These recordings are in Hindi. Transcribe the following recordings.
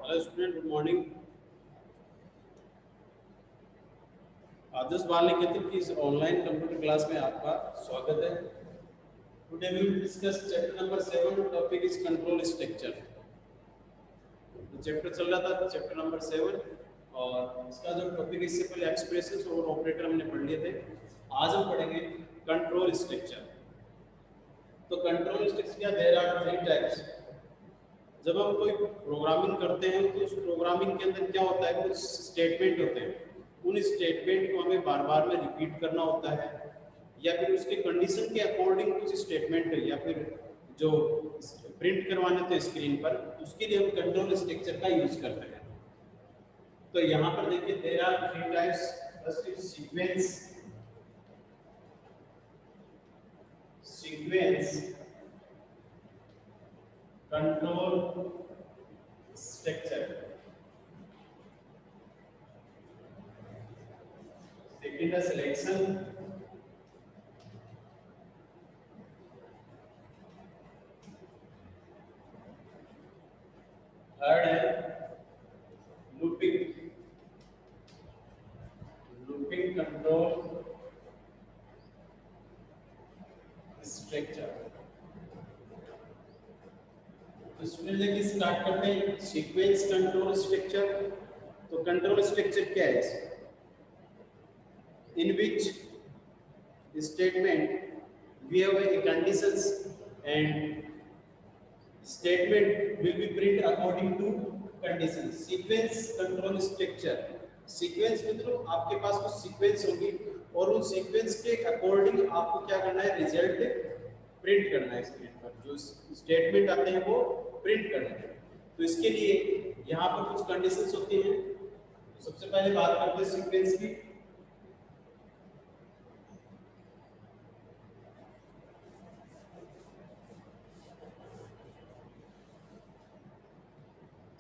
Hello student, good morning. Adarsh Bal Niketan की इस ऑनलाइन कंप्यूटर क्लास में आपका स्वागत है। Today we will discuss chapter number 7। Topic is control structure. Chapter चल रहा था चैप्टर नंबर 7 और इसका जो टॉपिक इससे पहले एक्सप्रेशंस और ऑपरेटर हमने पढ़ लिए थे। आज हम पढ़ेंगे कंट्रोल स्ट्रक्चर। तो कंट्रोल स्ट्रक्चर क्या, देयर आर 3 टाइप्स। जब हम कोई प्रोग्रामिंग करते हैं तो उस प्रोग्रामिंग के अंदर क्या होता है, कुछ स्टेटमेंट होते हैं। उन स्टेटमेंट को हमें बार बार में रिपीट करना होता है, या फिर उसके कंडीशन के अकॉर्डिंग कुछ स्टेटमेंट या फिर जो प्रिंट करवाने थे स्क्रीन पर, उसके लिए हम कंट्रोल स्ट्रक्चर का यूज करते हैं। तो यहाँ पर देखिए, there are 3 types. First is sequence control structure. Second है सिलेक्शन। थर्ड है लूपिंग कंट्रोल स्ट्रक्चर। तो इसमें देखिए स्टार्ट करते हैं सीक्वेंस कंट्रोल स्ट्रक्चर। तो कंट्रोल स्ट्रक्चर क्या है? In which statement we have a conditions and statement will be print according to conditions. Sequence control structure। Sequence मतलब आपके पास कुछ सीक्वेंस होगी और उन सीक्वेंस के अकॉर्डिंग आपको क्या करना है, रिजल्ट प्रिंट करना है स्क्रीन पर। जो स्टेटमेंट आते हैं वो प्रिंट करना है। तो इसके लिए यहाँ पर कुछ कंडीशंस होती हैं। तो सबसे पहले बात करते हैं सीक्वेंस की।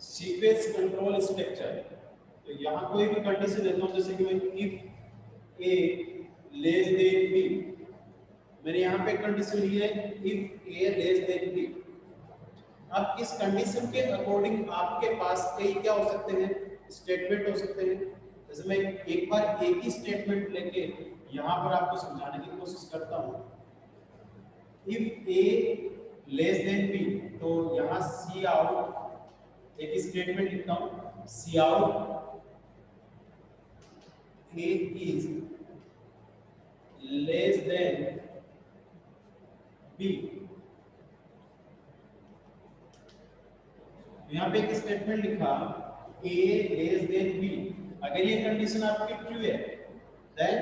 Sequence control structure. तो यहाँ कोई भी कंडीशन देता हूँ, जैसे कि मैं if A less than B. मैंने यहाँ पे कंडीशन ली है if A less than B. अब इस कंडीशन के अकॉर्डिंग आपके पास कई क्या हो सकते हैं, स्टेटमेंट हो सकते हैं। जैसे मैं एक बार एक ही स्टेटमेंट लेके यहाँ पर आपको समझाने की कोशिश करता हूँ। If A less than B, तो यहाँ सी आउट एक स्टेटमेंट लिखता हूं, cout A is less than B. यहां पे एक स्टेटमेंट लिखा ए लेस देन बी। अगर ये कंडीशन आपकी ट्रू है, देन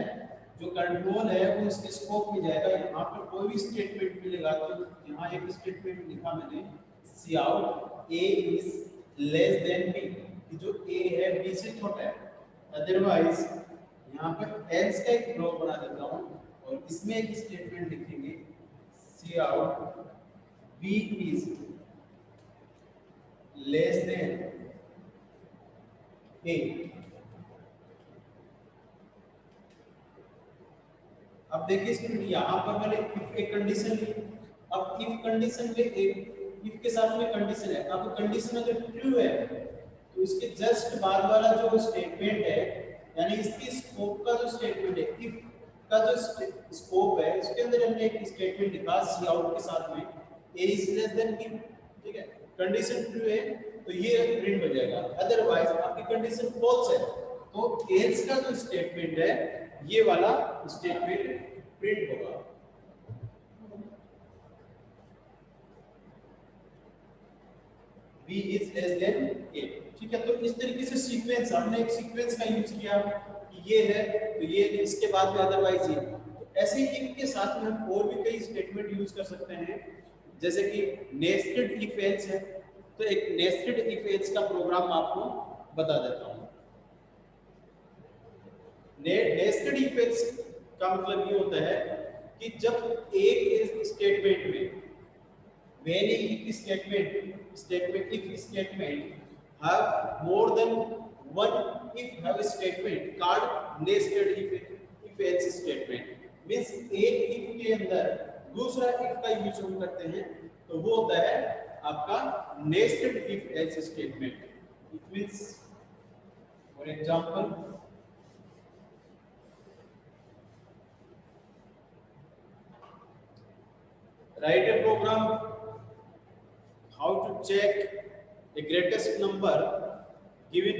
जो कंट्रोल है वो इसके स्कोप में जाएगा। यहाँ पर कोई भी स्टेटमेंट मिलेगा, तो यहाँ एक स्टेटमेंट लिखा मैंने, cout A is less than B, कि जो a है b से छोटा है। अदरवाइज यहाँ पर एल्स का एक ब्लॉक बना देता हूँ और इसमें एक स्टेटमेंट लिखेंगे, cout b is less than a। अब देखिए स्टूडेंट, यहाँ पर मैंने इफ एक कंडीशन ली। अब इफ कंडीशन में एक इफ के साथ में कंडीशन है। अब कंडीशन अगर ट्रू है तो इसके जस्ट बाद वाला जो स्टेटमेंट है, यानी इसकी स्कोप का जो स्टेटमेंट है, इफ का जो स्कोप है, उसके अंदर हमने एक स्टेटमेंट लिखा सी आउट के साथ में a is less then b। ठीक है, कंडीशन ट्रू है तो ये प्रिंट हो जाएगा। अदरवाइज आपकी कंडीशन फॉल्स है तो एल्स का जो स्टेटमेंट है, ये वाला स्टेटमेंट प्रिंट होगा। b is less than a। ठीक है, तो इस तरीके से सीक्वेंस, हमने एक सीक्वेंस का यूज किया कि ये है तो ये इसके बाद में अदरवाइज ये। तो ऐसे ही इफ के साथ में हम और भी कई स्टेटमेंट यूज कर सकते हैं, जैसे कि नेस्टेड इफ एल्स है। तो एक नेस्टेड इफ एल्स का प्रोग्राम आपको बता देता हूं। नेस्टेड इफ एल्स का मतलब ये होता है कि जब एक स्टेटमेंट में when if statement have more than one if have statement called nested if else statement, means एक if के अंदर दूसरा if का यूज हम करते हैं तो वो होता है आपका nested if else statement। It means for example write a program how to check the greatest number given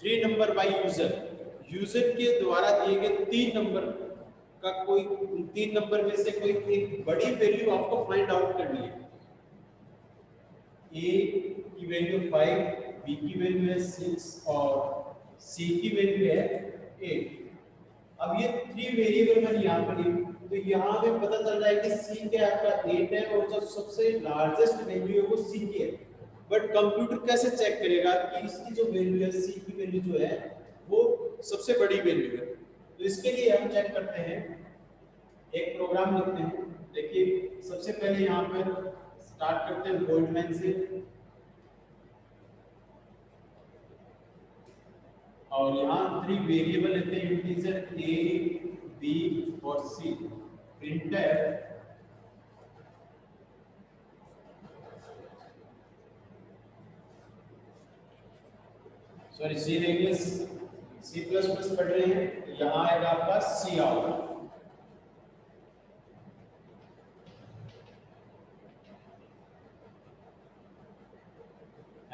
three number by user के द्वारा दिए गए 3 नंबर का कोई 3 नंबर में से कोई एक बड़ी वैल्यू आपको फाइंड आउट करनी है। ए की वैल्यू 5, बी की वैल्यू है 6 और सी की वैल्यू है 8। अब ये 3 वेरिएबल मैंने यहाँ पर ली, तो यहाँ पे पता चल रहा है कि सी के आपका 8 है और जो सबसे लार्जेस्ट वैल्यू है वो सी की है। बट कंप्यूटर कैसे चेक करेगा कि इसकी जो वैल्यू है, सी की वैल्यू जो है वो सबसे बड़ी वैल्यू है? तो इसके लिए हम चेक करते हैं, एक प्रोग्राम लिखते हैं। देखिए सबसे पहले यहाँ पर स्टार्ट करते हैं बोल्डमैन से, और यहाँ 3 वेरिएबल लेते हैं, इंटीजर ए, बी और C. Printf sorry C English C plus plus पढ़ रहे हैं, तो यहाँ आएगा आपका cout.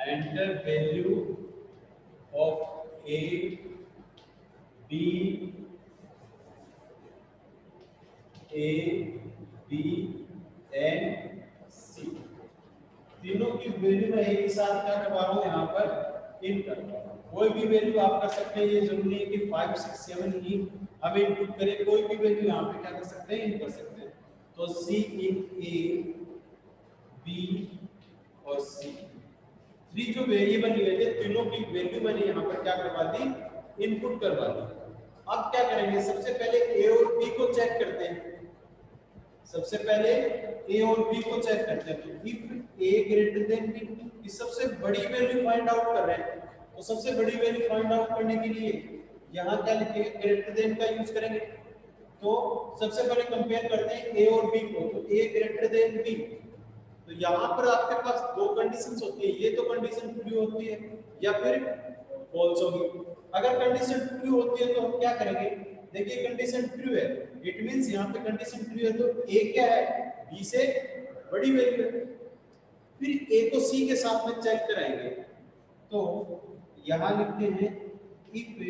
Enter value of A, B, A, B and C. तीनों की वैल्यू मैं एक ही साथ क्या करवा रहा हूँ, यहाँ पर इन कर रहा हूँ। कोई भी वैल्यू आप कर सकते हैं, ये जरूरी है कि 5, 6, 7 ही हमें इनपुट करें, कोई भी वैल्यू यहाँ पे क्या कर सकते हैं, इन कर सकते हैं। तो सी इन ए, बी और सी, 3 जो वेरिएबल लिए थे तीनों की वैल्यू मैंने यहाँ पर क्या करवा दी, इनपुट करवा दी। अब क्या करेंगे, सबसे पहले ए और बी को चेक करते हैं। सबसे पहले ए और बी को चेक करते हैं। तो if A greater than B, की सबसे बड़ी वैल्यू फाइंड आउट कर रहे हैं, तो सबसे बड़ी वैल्यू फाइंड आउट करने के लिए यहाँ क्या लिखेंगे, ग्रेटर देन का यूज करेंगे। तो सबसे पहले कंपेयर करते हैं ए और बी को, तो ए ग्रेटर देन बी। तो यहाँ पर आपके पास 2 कंडीशंस होती है, ये तो कंडीशन ट्रू होती है या फिर फॉल्स होगी। अगर कंडीशन ट्रू होती है तो हम क्या करेंगे, देखिए कंडीशन ट्रू है, इट मींस यहाँ पे कंडीशन ट्रू है तो ए क्या है, बी से बड़ी वैल्यू है। फिर ए को सी के साथ में चेक कराएंगे, तो यहाँ लिखते हैं इफ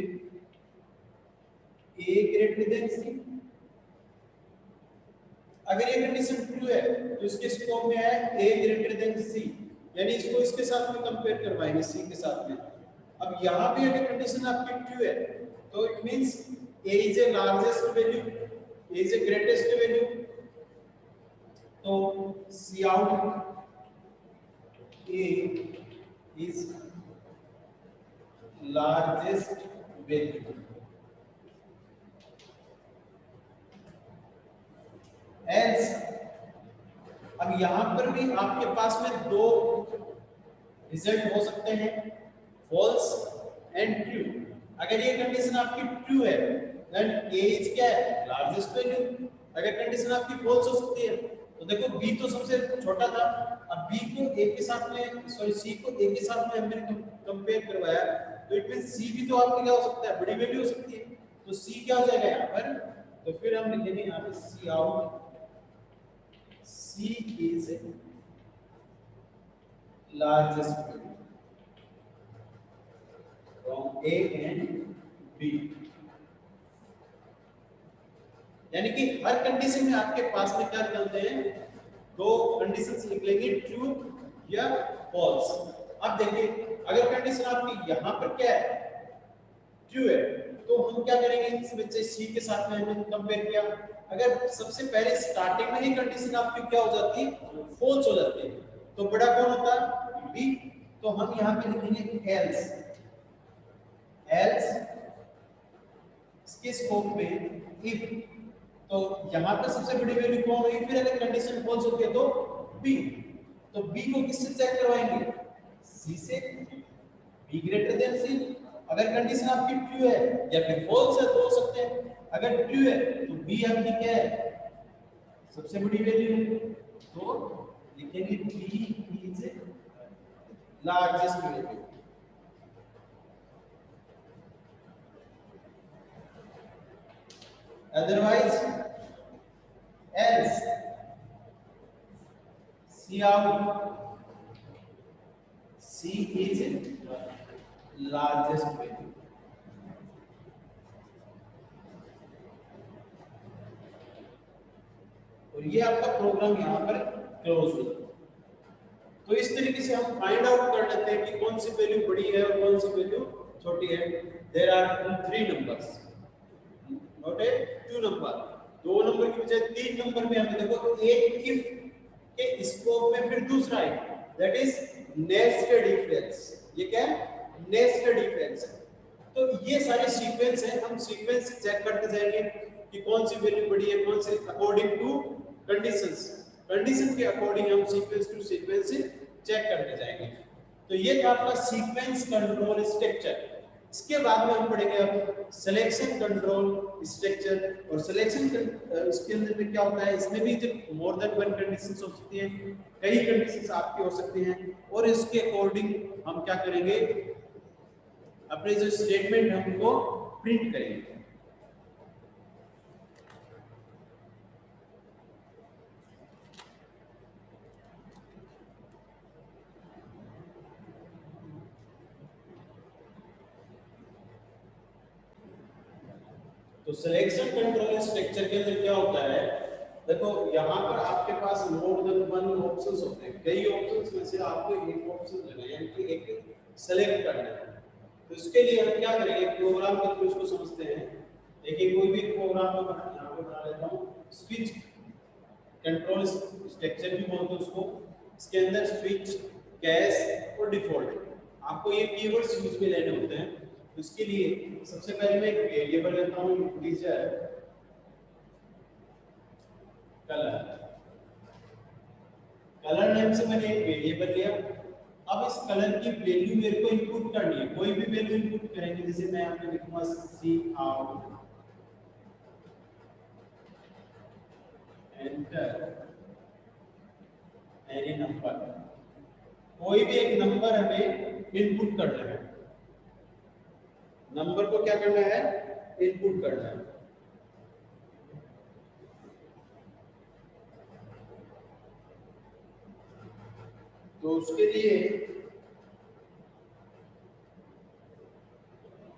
ए ग्रेटर देन सी। अगर ये कंडीशन ट्रू है तो इसके स्कोप में है ए ग्रेटर देन सी, यानी इसको इसके साथ में कंपेयर करवाएंगे सी के साथ में। अब यहाँ भी अगर कंडीशन आपकी ट्रू है तो it means A is A largest value, A is A greatest value, तो cout A is largest value. Else, अब यहां पर भी आपके पास में 2 रिजल्ट हो सकते हैं, फॉल्स एंड ट्रू। अगर ये कंडीशन आपकी ट्रू है देन ए इज क्या है, लार्जेस्ट वैल्यू। अगर कंडीशन आपकी फॉल्स हो सकती है तो देखो बी तो सबसे छोटा था, अब बी को ए के साथ में सॉरी सी को ए के साथ में हमने कंपेयर करवाया, तो इट मींस सी भी तो आपकी क्या हो सकता है, बड़ी वैल्यू हो सकती है। तो सी क्या हो जाएगा यहाँ पर, तो फिर हम लिखेंगे यहाँ पे सी out C is largest value from A and B। यानी कि हर कंडीशन में आपके पास में क्या निकलते हैं, 2 कंडीशंस निकलेंगे, ट्रू या फॉल्स। अब देखिए अगर कंडीशन आपकी यहाँ पर क्या है, ट्रू है, तो हम क्या करेंगे, इस बच्चे सी के साथ में हमने कंपेयर किया। अगर सबसे पहले स्टार्टिंग में ही कंडीशन आपकी क्या हो जाती है, फॉल्स हो जाती है, तो बड़ा कौन होता है, बी। तो हम यहाँ पे लिखेंगे एल्स। एल्स इसके स्कोप में इफ, तो यहाँ पे सबसे बड़ी वैल्यू कौन होगी, फिर अगर कंडीशन फॉल्स होती है तो बी। तो बी को किससे चेक करवाएंगे, सी से, बी ग्रेटर देन सी। अगर कंडीशन आपकी ट्रू है या फिर फॉल्स है तो हो सकते हैं। अगर ट्रू है तो बी आपकी क्या है, सबसे बड़ी वैल्यू है, तो लिखेंगे B is largest value. Otherwise, else C out, C is largest value। और ये आपका प्रोग्राम यहाँ पर क्लोज हो जाता है। तो इस तरीके से हम फाइंड आउट कर लेते हैं कि कौन सी वैल्यू बड़ी है और कौन सी वैल्यू छोटी है। There are 3 numbers, not a 2 number. 2 number की बजाय 3 नंबर में हमें देखो एक इफ के स्कोप में फिर दूसरा है, that is nested if else. ये क्या है? Nested if else. तो ये सारे सीक्वेंस है, हम सीक्वेंस चेक करते जाएंगे कि कौन सी वैल्यू बड़ी है, कौन सी अकॉर्डिंग टू कंडीशंस, कंडीशन के अकॉर्डिंग हम सीक्वेंस टू सीक्वेंस चेक करते जाएंगे। तो ये था आपका सीक्वेंस कंट्रोल स्ट्रक्चर। इसके बाद में हम पढ़ेंगे अब सिलेक्शन कंट्रोल स्ट्रक्चर। और सिलेक्शन इसके अंदर में क्या होता है, इसमें भी जब मोर देन वन कंडीशंस हो सकती हैं, कई कंडीशंस आपकी हो सकती हैं, और इसके अकॉर्डिंग हम क्या करेंगे, अपने जो स्टेटमेंट है उनको प्रिंट करेंगे। तो सिलेक्शन कंट्रोल स्ट्रक्चर के अंदर क्या होता है, देखो यहाँ पर आपके पास मोर देन वन ऑप्शंस होते हैं, कई ऑप्शंस में से आपको एक ऑप्शन लेना है, यानी कि एक सेलेक्ट करना है। तो इसके लिए हम क्या करेंगे, प्रोग्राम के थ्रू इसको समझते हैं। देखिए कोई भी प्रोग्राम में यहाँ पे बना लेता हूँ, स्विच कंट्रोल स्ट्रक्चर भी बोलते हैं उसको। इसके अंदर स्विच, कैश और डिफॉल्ट, आपको ये कीवर्ड्स यूज में लेने होते हैं। तो इसके लिए सबसे पहले मैं एक वेरिएबल लेता हूँ, इंटीजर कलर। कलर नेम से मैंने एक वेरिएबल लिया। अब इस कलर की वैल्यू मेरे को इनपुट करनी है, कोई भी वैल्यू इनपुट करेंगे। जैसे मैं यहाँ पे लिखूंगा सी आउट, एंटर एनी नंबर, कोई भी एक नंबर हमें इनपुट करना है। नंबर को क्या करना है, इनपुट करना है। तो उसके लिए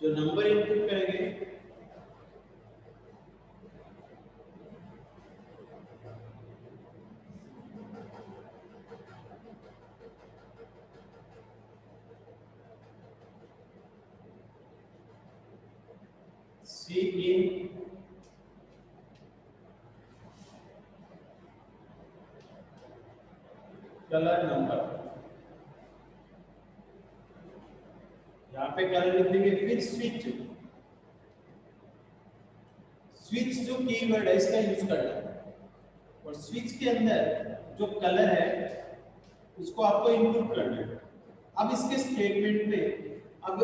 जो नंबर इनपुट करेंगे, सी इन कलर नंबर, यहाँ पे कलर लिख देंगे। फिर स्विच, स्विच जो कीवर्ड है इसका यूज करना है, और स्विच के अंदर जो कलर है उसको आपको इनपुट करना है। अब इसके स्टेटमेंट में अब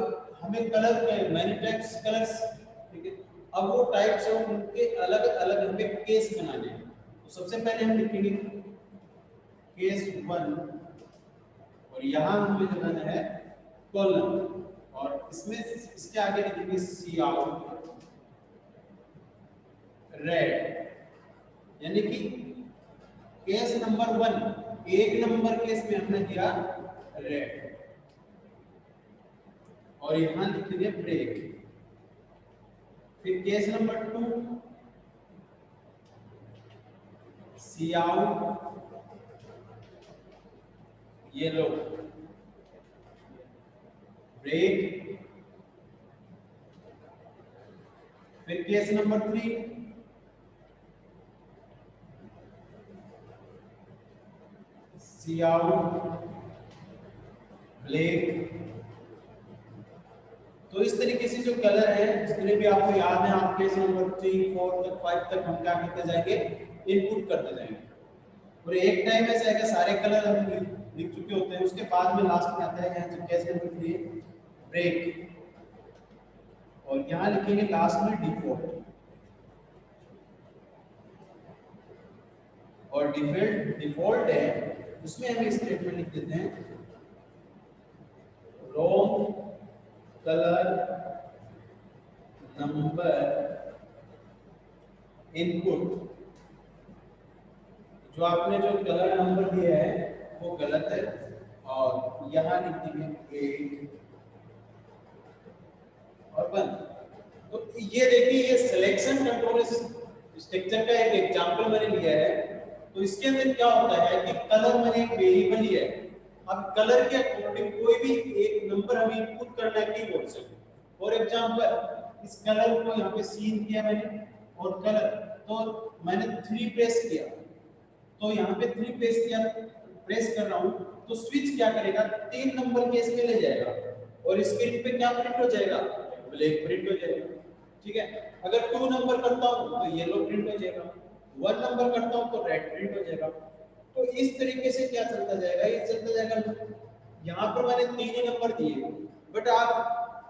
हमें कलर, मैनी टाइप्स कलर्स, ठीक है, अब वो टाइप्स है उनके अलग अलग हमें केस बनाने हैं। तो सबसे पहले हम लिखेंगे केस 1, और यहाँ हमें लगाना है कॉलन, और इसमें इसके आगे लिखेंगे सी आउट रेड, यानी कि केस नंबर 1, एक नंबर केस में हमने दिया रेड, और यहां लिखेंगे ब्रेक। फिर केस नंबर 2, सी आउट येलो, ब्रेक। फिर केस नंबर 3, सी आउट ब्लैक। तो इस तरीके से जो कलर है, जितने भी आपको याद है, आप केस नंबर 3, 4 तक, 5 तक हम क्या करते जाएंगे, इनपुट करते जाएंगे। और एक टाइम ऐसा है कि सारे कलर हम लिख चुके होते हैं, उसके बाद में लास्ट में आता है यहाँ जो केस नंबर 3 ब्रेक, और यहाँ लिखेंगे लास्ट में डिफॉल्ट। और डिफॉल्ट है उसमें हम स्टेटमेंट लिख देते हैं कलर नंबर इनपुट, जो आपने जो कलर नंबर दिया है वो गलत है, और यहाँ लिख देंगे 8 और 1। तो ये देखिए, ये सिलेक्शन कंट्रोल स्ट्रक्चर का एक एग्जांपल मैंने लिया है। तो इसके अंदर क्या होता है कि कलर मैंने एक वेरिएबल लिया है। अब कलर के अकॉर्डिंग कोई भी एक नंबर हमें इनपुट करना है कीबोर्ड से। फॉर एग्जांपल इस कलर को यहाँ पे सीन किया मैंने, और कलर तो मैंने 3 प्रेस किया, तो यहाँ पे 3 प्रेस कर रहा हूँ, तो स्विच क्या करेगा, 3 नंबर के इसमें ले जाएगा, और स्क्रीन पे क्या प्रिंट हो जाएगा, ब्लैक प्रिंट हो जाएगा। ठीक है, अगर 2 नंबर करता हूँ तो येलो प्रिंट हो जाएगा, 1 नंबर करता हूँ तो रेड प्रिंट हो जाएगा। तो इस तरीके से क्या चलता जाएगा, ये चलता जाएगा। यहाँ पर मैंने 3 ही नंबर दिए, बट आप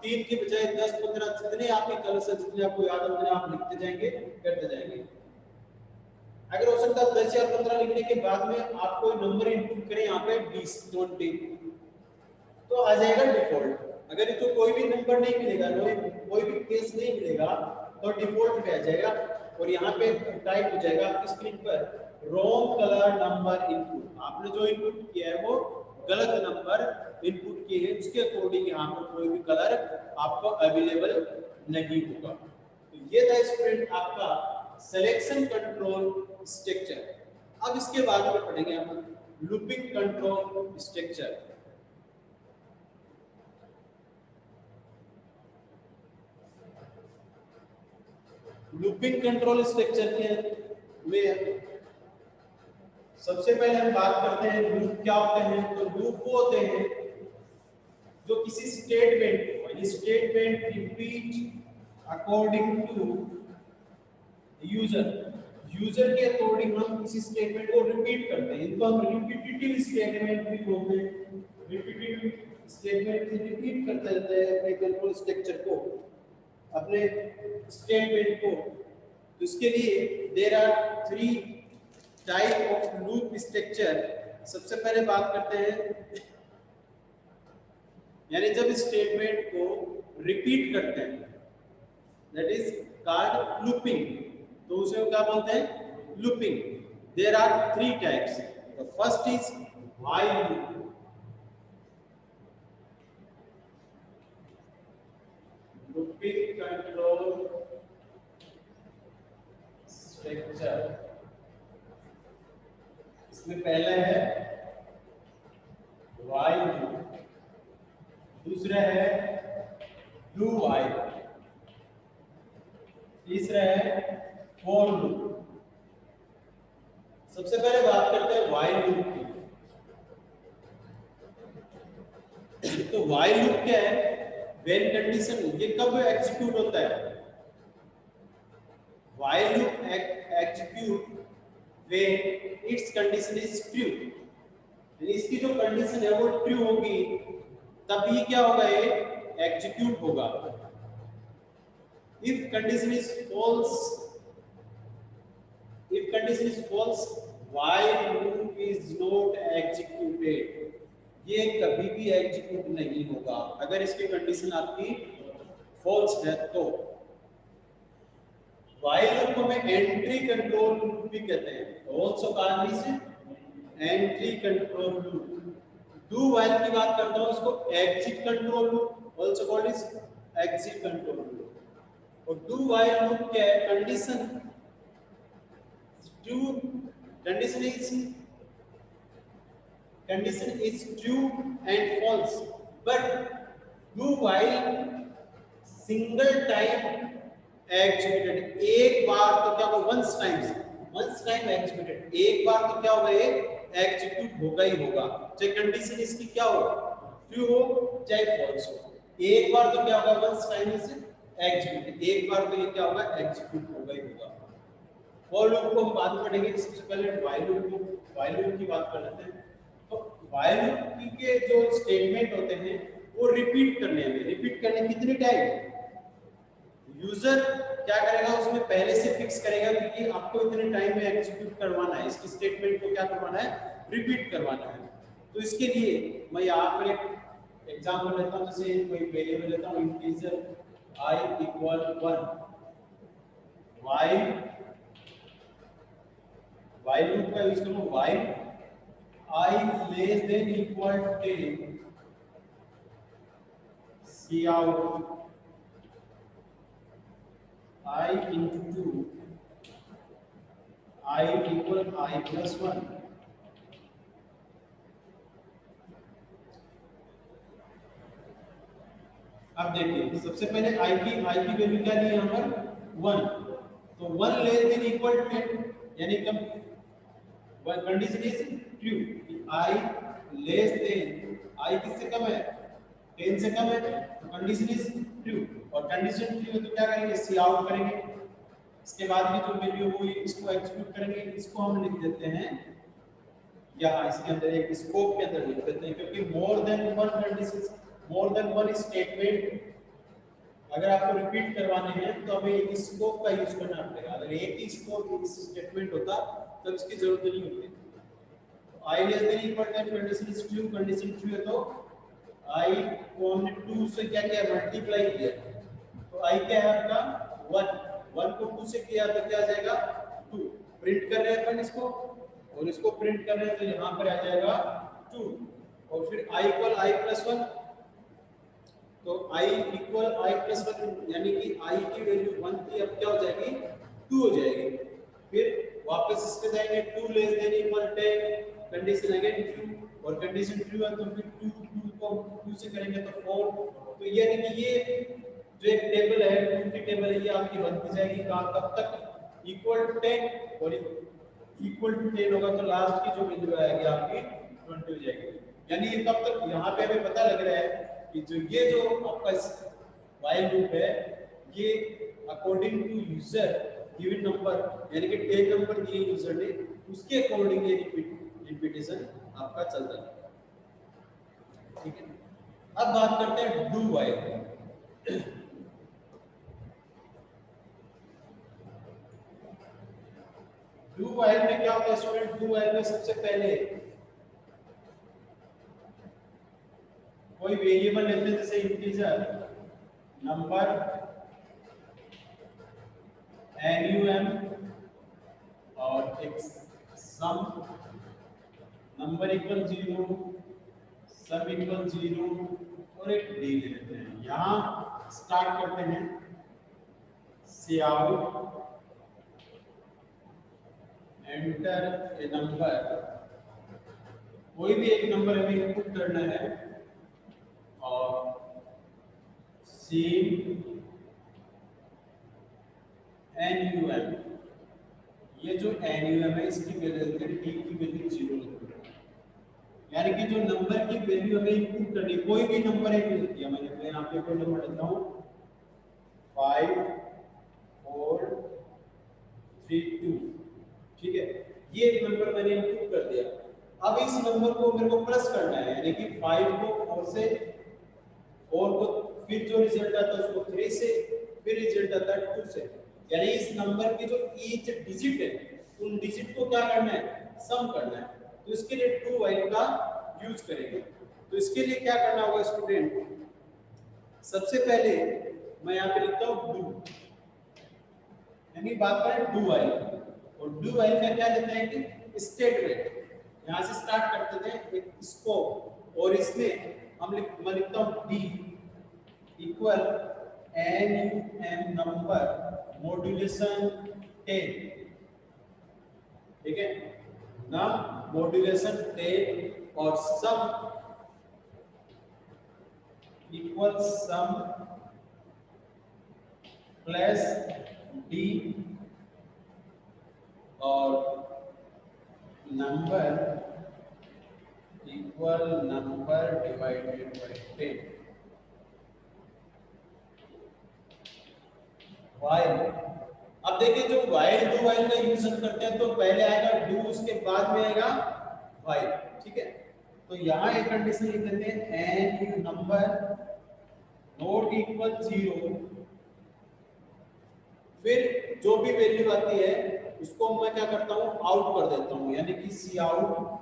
3 की बजाय 10, 15 जितने आपके कलर से जितने आपको याद है उतने आप लिखते जाएंगे, करते जाएंगे। अगर हो सकता है 10 या 15 लिखने के बाद में आप कोई नंबर इनपुट करें, यहाँ पे 20, 20, तो आ जाएगा डिफॉल्ट। अगर तो कोई भी नंबर नहीं मिलेगा, कोई भी केस नहीं मिलेगा, तो डिफॉल्ट पे आ जाएगा, और यहाँ पे टाइप हो जाएगा आपकी स्क्रीन पर रॉन्ग कलर नंबर इनपुट। आपने जो इनपुट किया है वो गलत नंबर इनपुट किए हैं, उसके अकॉर्डिंग यहाँ पर कोई भी कलर आपको अवेलेबल नहीं होगा। तो ये था स्टूडेंट आपका सिलेक्शन कंट्रोल स्ट्रक्चर। अब इसके बाद में पढ़ेंगे हम looping control structure. Looping control structure के में सबसे पहले हम बात करते हैं लूप क्या होते हैं। तो लूप वो होते हैं जो किसी statement repeat according to user के अकॉर्डिंग हम किसी स्टेटमेंट को रिपीट करते हैं। इनको हम रिपीटेटिव स्टेटमेंट भी बोलते हैं। रिपीटेटिव स्टेटमेंट रिपीट करते रहते हैं अपने कंट्रोल स्ट्रक्चर को, अपने स्टेटमेंट को। तो इसके लिए there are 3 type of loop structure. सबसे पहले बात करते हैं, यानी जब स्टेटमेंट को रिपीट करते हैं, दैट इज कॉल्ड लूपिंग। तो उसे क्या बोलते हैं, looping. There are 3 types. The first is while loop. Looping control structure, इसमें पहला है व्हाइल लूप, दूसरा है डू व्हाइल, तीसरा है फॉर लूप। सबसे पहले बात करते हैं व्हाइल लूप की। तो व्हाइल लूप क्या है, व्हेन कंडीशन, ये कब एग्जीक्यूट होता है, while loop execute when it's condition is true. इसकी जो कंडीशन है वो ट्रू होगी, तब ये क्या होगा, ये एग्जीक्यूट होगा। If condition is false while loop is not executed. ये कभी भी एग्जीक्यूट नहीं होगा अगर इसकी कंडीशन आपकी फॉल्स है तो। व्हाइल लूप को हम एंट्री कंट्रोल लूप भी कहते हैं, also called is entry control loop. Do while की बात करता हूं, इसको exit control loop, also called is exit control loop. और डू व्हाइल लूप क्या है, condition is true and false, but do while single time executed। एक बार तो क्या होगा, once time executed, एक बार तो क्या होगा, ये एग्जीक्यूट होगा ही होगा, चाहे कंडीशन इसकी क्या हो, ट्रू हो चाहे फॉल्स हो। एक बार तो क्या होगा, once time is executed, एक बार तो ये क्या होगा, एग्जीक्यूट होगा ही होगा। फॉर लूप को हम बाद में पढ़ेंगे, सबसे पहले व्हाइल लूप की बात कर लेते हैं। तो व्हाइल लूप के जो स्टेटमेंट होते हैं वो रिपीट करने कितने टाइम, यूजर क्या करेगा, उसमें पहले से फिक्स करेगा कि आपको इतने टाइम में एग्जीक्यूट करवाना है, इसकी स्टेटमेंट को क्या करवाना है, रिपीट करवाना है। तो इसके लिए मैं यहाँ पर एक एग्जाम्पल लेता हूँ, जैसे कोई वेरिएबल लेता हूँ integer I equal 1, while loop का यूज करूँ, while I less than equal 10, C out I into 2, I equal I plus 1। अब देखिए सबसे पहले I की वैल्यू क्या ली यहाँ पर 1, तो 1 लेस देन इक्वल 10, यानी कम condition is true, I less than I किससे कम है 10 से कम है, तो कंडीशन इज ट्रू, और कंडीशन ट्रू है तो क्या करेंगे सी आउट करेंगे, इसके बाद की जो वैल्यू हुई इसको एक्सक्लूड करेंगे, इसको हम लिख देते हैं या इसके अंदर एक स्कोप के अंदर लिख देते हैं, क्योंकि more than one condition, more than one statement अगर आपको रिपीट करवाने हैं तो हमें एक स्कोप का यूज करना पड़ेगा। अगर एक ही स्कोप एक स्टेटमेंट होता तो इसकी जरूरत नहीं होती। तो I less than equal to condition is true, condition true है तो आई को हमने 2 से क्या किया मल्टीप्लाई किया, तो आई क्या है आपका 1 को 2 से किया तो क्या आ जाएगा 2, प्रिंट कर रहे हैं अपन इसको और इसको प्रिंट कर रहे हैं तो यहाँ पर आ जाएगा 2, और फिर i इक्वल i प्लस 1, तो i इक्वल i प्लस 1 यानी कि i की वैल्यू 1 थी, अब क्या हो जाएगी 2 हो जाएगी, फिर वापस इस पे जाएंगे 2 less than equal 10, condition again true, और कंडीशन ट्रू है तो फिर 2 को 2 से करेंगे तो 4, तो यानी कि ये जो एक टेबल है 2 की टेबल है ये आपकी बनती जाएगी कहाँ कब तक इक्वल टू 10, और इक्वल टू 10 होगा तो लास्ट की जो वैल्यू आएगी आपकी 20 हो जाएगी। यानी ये कब तक यहाँ पे हमें पता लग रहा है कि ये जो आपका while लूप है ये according to user given number, यानी कि 10 नंबर दिए यूजर ने उसके अकॉर्डिंग ये रिपीटेशन आपका चलता है, ठीक है। अब बात करते हैं डू while। डू while में क्या होता है स्टूडेंट, डू while में सबसे पहले कोई वेरिएबल लेते हैं जैसे इंटीजर नंबर num और एक सम नंबर इक्वल 0, सम इक्वल 0 और एक डी ले लेते हैं। यहाँ स्टार्ट करते हैं सी आउट एंटर ए नंबर, कोई भी एक नंबर हमें इनपुट करना है, और सी NUM, ये जो NUM है इसकी वैल्यू डी की वैल्यू 0 लगती है, यानी कि जो नंबर की वैल्यू हमें इनपुट करनी, कोई भी नंबर एक लिख दिया मैंने, मैं यहाँ पे कोई नंबर लिखता हूँ 5 4 3 2, ठीक है, ये एक नंबर मैंने इनपुट कर दिया। अब इस नंबर को मेरे को प्लस करना है, यानी कि 5 को 4 से, 4 को फिर जो रिजल्ट आता है उसको 3 से, फिर रिजल्ट आता है 2 से, यानी इस नंबर की जो ईच डिजिट है उन डिजिट को क्या करना है सम करना है, तो इसके लिए डू व्हाइल का यूज करेंगे। तो इसके लिए क्या करना होगा स्टूडेंट, सबसे पहले मैं यहाँ पे लिखता हूँ डू, यानी बात करें डू व्हाइल, और डू व्हाइल का क्या लेते हैं कि स्टेटमेंट, यहाँ से स्टार्ट करते थे एक स्कोप, और इसमें मैं लिखता हूँ D equal NUM number modulation 10, ठीक है, नम मॉड्यूलेशन 10 और sum equal sum plus D और number equal number divided by 10। while, अब देखिए जो while डू while का यूज करते हैं तो पहले आएगा डू, उसके बाद में आएगा while, ठीक है। तो यहाँ एक कंडीशन लिख देते हैं एन नंबर नॉट इक्वल 0, फिर जो भी वैल्यू आती है उसको मैं क्या करता हूँ आउट कर देता हूँ, यानी कि सी आउट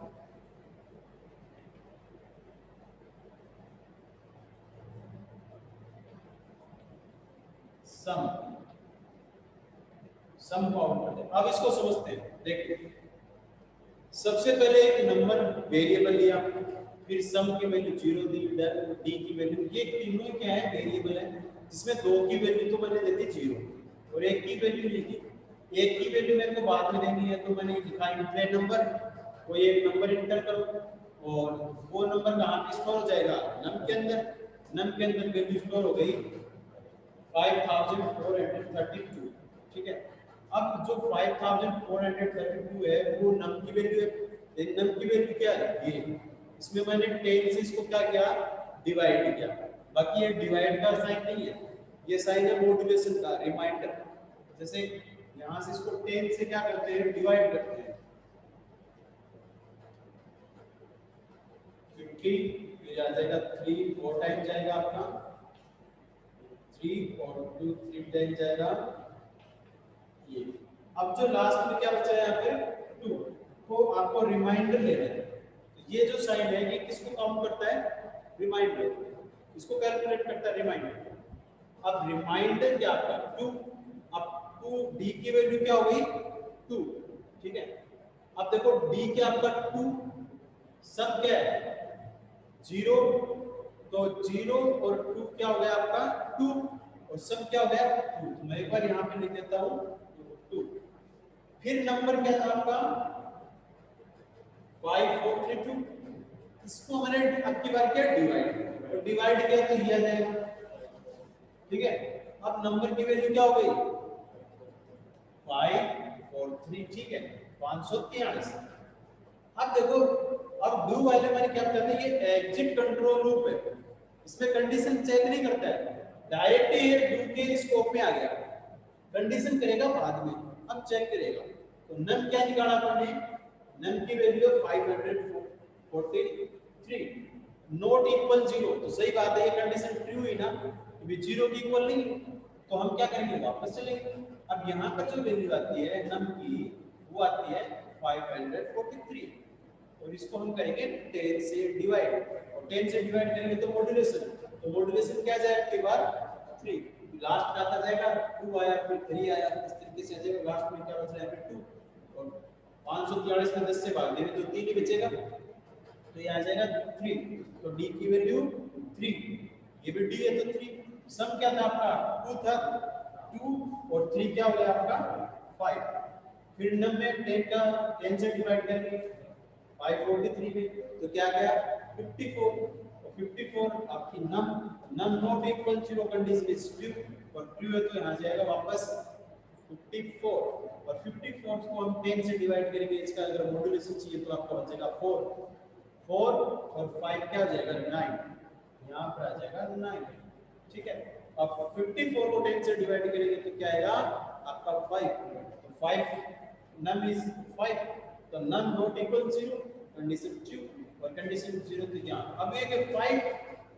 सम सम को आउट करते हैं। अब इसको समझते हैं। देखिए सबसे पहले एक नंबर वेरिएबल लिया, फिर सम की वैल्यू 0 दी, डी की वैल्यू, ये तीनों क्या है वेरिएबल है, जिसमें दो की वैल्यू तो मैंने दे दी 0 और एक की वैल्यू ली थी। एक की वैल्यू मेरे को बाद में देनी है तो मैंने लिखा इंटर नंबर, कोई एक नंबर इंटर करो और वो नंबर कहाँ पे स्टोर हो जाएगा, नम के अंदर। नम के अंदर वैल्यू स्टोर हो गई 5432, ठीक है। अब जो 5432 है वो नम की वैल्यू है। नम की वैल्यू क्या है ये, इसमें मैंने 10 से इसको क्या किया डिवाइड किया। बाकी ये डिवाइड का साइन नहीं है, ये साइन है मॉड्यूलेशन का, रिमाइंडर। जैसे यहां से इसको 10 से क्या करते हैं डिवाइड करते हैं 50, ये आ जाएगा 3 4 टाइम जाएगा आपका 3 और 2 3 टाइम जाएगा ये। अब जो लास्ट में क्या बचा है यहाँ पे 2, तो आपको रिमाइंडर लेना है। तो ये जो साइन है ये किसको काउंट करता है, रिमाइंडर, इसको कैलकुलेट करता है रिमाइंडर। अब रिमाइंडर क्या आपका 2, अब 2 डी की वैल्यू क्या हो गई 2, ठीक है। अब देखो डी क्या आपका 2, सब क्या है 0, तो 0 और 2 क्या हो गया आपका 2 और सब क्या हो गया 2। तो मैं एक बार यहाँ पे लिख देता हूँ 2। फिर नंबर क्या था आपका 5432, इसको मैंने अब की बार किया डिवाइड, तो डिवाइड किया तो ये आ जाएगा, ठीक है। अब नंबर की वैल्यू क्या हो गई 543, ठीक है 543। अब देखो अब डू वाले मैंने क्या बताया था, ये एग्जिट कंट्रोल लूप है, इसमें कंडीशन चेक नहीं करता है, डायरेक्ट ही डू के स्कोप में आ गया, कंडीशन करेगा बाद में, अब चेक करेगा। तो नम क्या निकाला आपने, नम की वैल्यू 543 नॉट इक्वल 0, तो सही बात है ये कंडीशन ट्रू हुई ना, अभी 0 की इक्वल नहीं, तो हम क्या करेंगे वापस चलेंगे। अब यहाँ पर जो वैल्यू आती है नम की वो आती है 543 और इसको हम करेंगे 10 से डिवाइड, और 10 से डिवाइड करेंगे तो मॉड्यूलेशन, तो मॉड्यूलेशन क्या जाएगा आपके बार 3, लास्ट आता जाएगा 2 आया फिर 3 आया, इस तरीके से आ जाएगा, लास्ट में क्या बच रहा है फिर 2 और 543 में 10 से भाग देंगे तो 3 ही बचेगा, तो ये आ जाएगा 3, तो डी की वैल्यू 3, ये भी डी है तो 3। सम क्या था आपका 2 था, 2 और 3 क्या हो गया आपका 5, फिर नम में 10 का 10 से डिवाइड करेंगे 543 में तो क्या गया 54, और 54 आपकी num num not equal 0 condition is true, और ट्रू है तो यहाँ जाएगा वापस 54, और 54 को हम 10 से डिवाइड करेंगे, इसका अगर मॉड्यूलेशन चाहिए तो आपका बचेगा 4 और 5 क्या हो जाएगा 9, यहाँ पर आ जाएगा 9, ठीक है। अब 54 को 10 से डिवाइड करेंगे तो क्या आएगा आपका 5, तो 5 नम इज 5, तो num not equal 0 condition true, और कंडीशन 0 तो यहाँ अब ये कि 5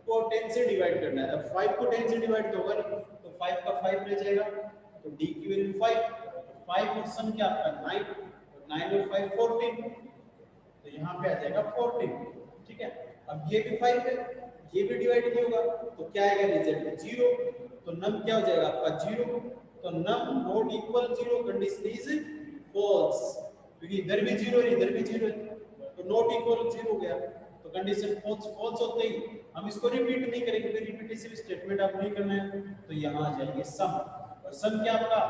को 10 से डिवाइड करना है, अब 5 को 10 से डिवाइड तो होगा नहीं, तो 5 का 5 रह जाएगा, तो डी की वैल्यू 5 और सम क्या आपका 9, और 9 और 5 14, तो यहाँ पे आ जाएगा 14, ठीक है। अब ये भी 5 है, ये भी डिवाइड नहीं होगा तो क्या आएगा रिजल्ट 0, तो नम क्या हो जाएगा आपका 0, तो num not equal 0 condition is false, क्योंकि इधर भी 0 है इधर भी 0 है, तो नॉट इक्वल 0 हो गया, तो कंडीशन फॉल्स, फॉल्स होते ही हम इसको रिपीट नहीं करेंगे, फिर रिपीटेटिव स्टेटमेंट आप नहीं करना है, तो यहाँ आ जाएंगे सम, और सम क्या आपका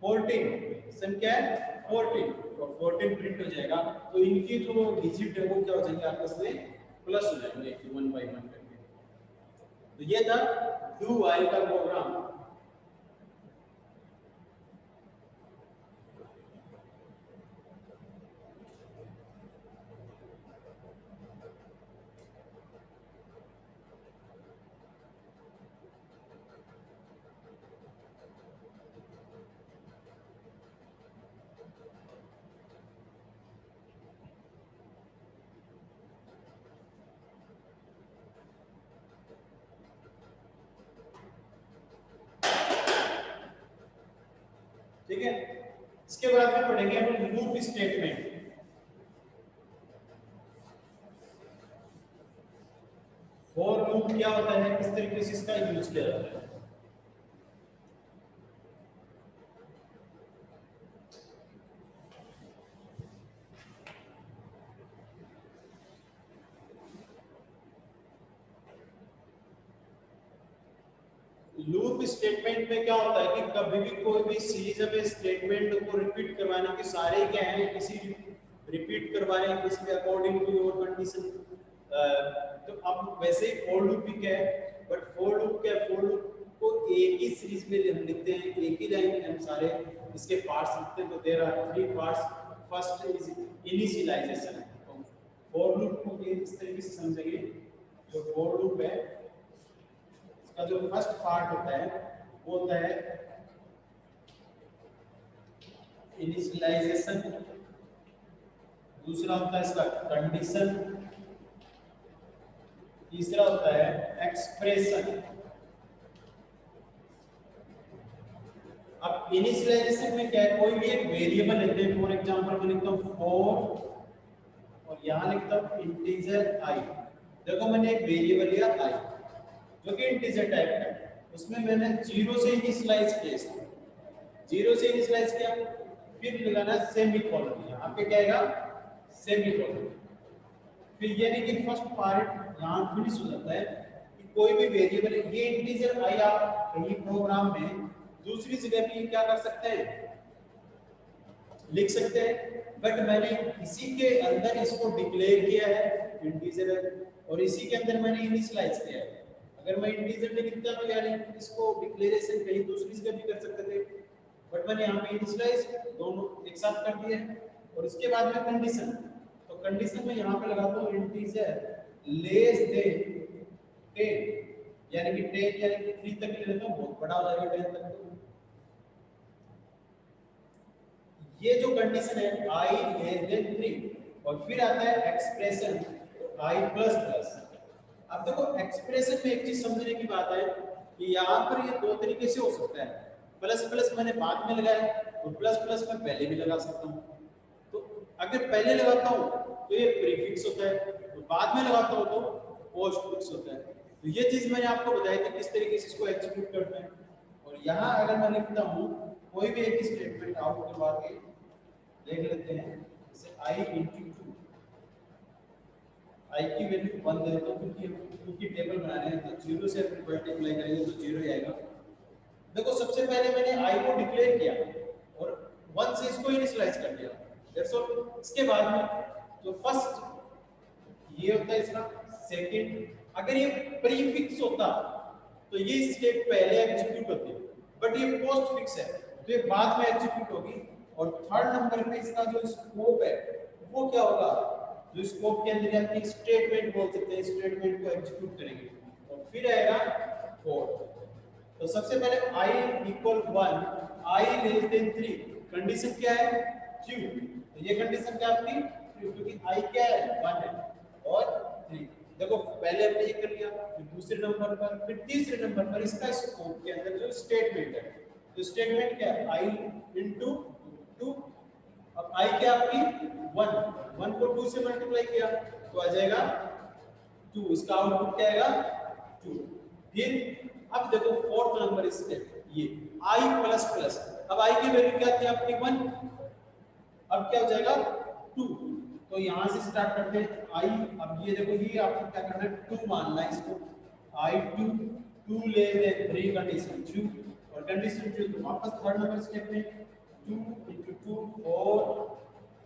14, सम क्या है 14, तो 14 प्रिंट हो जाएगा, तो इनकी जो डिजिट है वो क्या हो जाएंगे आपस में प्लस हो जाएंगे 1 बाय 1 करके। तो ये था डू व्हाइल का प्रोग्राम। ठीक है, इसके बाद में पढ़ेंगे हम लूप स्टेटमेंट। फॉर लूप क्या होता है, किस तरीके से इसका यूज किया जाता है। लूप स्टेटमेंट में क्या होता है कि कभी भी कोई भी सीरीज में स्टेटमेंट को रिपीट करवाने के सारे क्या है, किसी रिपीट करवा रहे हैं किसी अकॉर्डिंग टू योर कंडीशन। तो अब वैसे ही फॉर लूप भी क्या है, बट फॉर लूप क्या है, फॉर लूप को एक ही सीरीज में हम लिखते हैं, एक ही लाइन में हम सारे इसके पार्ट्स लिखते हैं। तो there are 3 parts. First is initialization. For loop को इस तरीके से समझेंगे, जो फॉर लूप है इसका जो फर्स्ट पार्ट होता है वो होता है इनिशियलाइजेशन, दूसरा होता है इसका कंडीशन, तीसरा होता है एक्सप्रेशन। अब इनिशियलाइजेशन में क्या है, कोई भी एक वेरिएबल लेते हैं। फॉर एग्जांपल मैं लिखता हूं 4 और यहां लिखता हूं इंटीजर i। देखो मैंने एक वेरिएबल लिया i जो कि इंटीजर टाइप का है, उसमें मैंने 0 से इनिशियलाइज किया इसको, 0 से इनिशियलाइज किया, फिर लगाना सेमीकोलन। यहां पे क्या आएगा, सेमीकोलन। फिर ये नहीं कि फर्स्ट पार्ट यहां फिनिश हो जाता है कि कोई भी वेरिएबल, ये इंटीजर i आप कहीं प्रोग्राम में दूसरी जगह भी क्या कर सकते हैं, लिख सकते हैं। बट मैंने इसी के अंदर इसको डिक्लेयर किया है इंटीजर, और इसी के अंदर मैंने इनिशियलाइज किया है। अगर मैं इंटीजर में लिखता तो यानी इसको डिक्लेरेशन कहीं दूसरी जगह भी कर सकते थे, बट मैंने यहाँ पे इनिशियलाइज दोनों एक साथ कर दिए। और इसके बाद में कंडीशन, तो कंडीशन में यहाँ पे लगाता हूँ इंटीजर लेस देन 10, यानी कि 10 यानी कि 3 तक ले लेता हूँ, बहुत बड़ा हो जाएगा 10 तक। तो ये जो कंडीशन है i लेस देन 3, और फिर आता है एक्सप्रेशन i प्लस प्लस। अब देखो एक्सप्रेशन में एक चीज समझने की बात है कि यहाँ पर ये दो तरीके से हो सकता है। प्लस प्लस मैंने बाद में लगाया, तो प्लस प्लस मैं पहले भी लगा सकता हूँ। तो अगर पहले लगाता हूँ तो ये प्रीफिक्स होता है, तो बाद में लगाता हूँ तो पोस्टफिक्स होता है। तो ये चीज मैंने आपको बताई थी किस तरीके से इसको एग्जीक्यूट करते हैं। और यहाँ अगर मैं लिखता हूँ कोई भी एक स्टेटमेंट आउट करवा के देख लेते हैं, जैसे i इंटू 2, i की वैल्यू 1 दे देता हूँ क्योंकि टेबल बना रहे हैं, तो 0 से अपन मल्टीप्लाई करेंगे तो 0 ही आएगा। देखो सबसे पहले मैंने i को डिक्लेयर किया और 1 से इसको इनिशियलाइज कर दिया, दैट्स ऑल। इसके बाद में जो फर्स्ट ये होता है इसका, सेकंड अगर ये प्रीफिक्स होता तो ये स्टेप पहले एग्जीक्यूट होती, बट ये पोस्ट फिक्स है तो ये बाद में एग्जीक्यूट होगी। और थर्ड नंबर पे इसका जो स्कोप है वो क्या होगा, जो स्कोप के अंदर यानी स्टेटमेंट बोल सकते हैं, स्टेटमेंट को एग्जीक्यूट करेंगे। और फिर आएगा फोर्थ, तो सबसे पहले i equal 1, i less than 3, condition क्या है ट्रू। तो ये कंडीशन क्या आपकी ट्रू, क्योंकि i क्या है 1 है और 3। देखो पहले हमने ये कर लिया, फिर दूसरे नंबर पर, फिर तीसरे नंबर पर इसका स्कोप के अंदर जो स्टेटमेंट है, तो स्टेटमेंट क्या है i इंटू 2। अब i क्या आपकी 1 को 2 से मल्टीप्लाई किया तो आ जाएगा 2, इसका आउटपुट क्या आएगा 2। फिर अब देखो फोर्थ नंबर स्टेप ये i प्लस प्लस, अब i की वैल्यू क्या थी आपकी 1, अब क्या हो जाएगा 2। तो यहां से स्टार्ट करते हैं i। अब ये देखो ये आपको क्या करना है 2 मानना है इसको, i 2 less than 3 condition true, और कंडीशन ट्रू तो वापस थर्ड नंबर स्टेप में 2 into 2 4,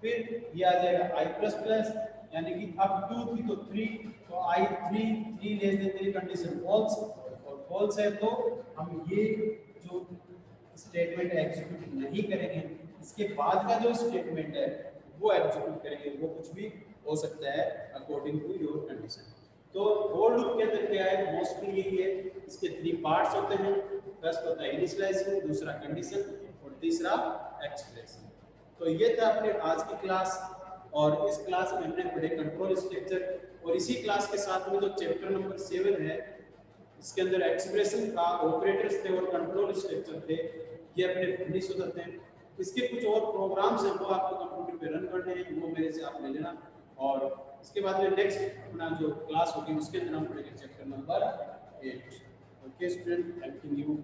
फिर ये आ जाएगा i प्लस प्लस, यानी कि अब 2 थी तो 3, तो i 3 less than 3 condition false, और फॉल्स है तो हम ये जो स्टेटमेंट एग्जीक्यूट नहीं करेंगे, इसके बाद का जो स्टेटमेंट है वो एग्जीक्यूट करेंगे, वो कुछ भी हो सकता है अकॉर्डिंग टू योर कंडीशन। तो फॉर लूप के अंदर क्या है, मोस्टली यही है, इसके 3 पार्ट्स होते हैं। फर्स्ट होता है इनिशियलाइजेशन, दूसरा कंडीशन और तीसरा एक्सप्रेशन। तो ये था अपने आज की क्लास, और इस क्लास में हमने पढ़े कंट्रोल स्ट्रक्चर, और इसी क्लास के साथ में जो चैप्टर नंबर 7 है इसके अंदर एक्सप्रेशन का ऑपरेटर्स थे और कंट्रोल स्ट्रक्चर थे, ये अपने फिनिश हो जाते हैं। इसके कुछ और प्रोग्राम्स हैं वो आपको कंप्यूटर पे रन करने हैं, वो मेरे से आप ले लेना। और इसके बाद में नेक्स्ट अपना जो क्लास होगी उसके अंदर हम पढ़ेंगे chapter number 8। Okay student, thank you.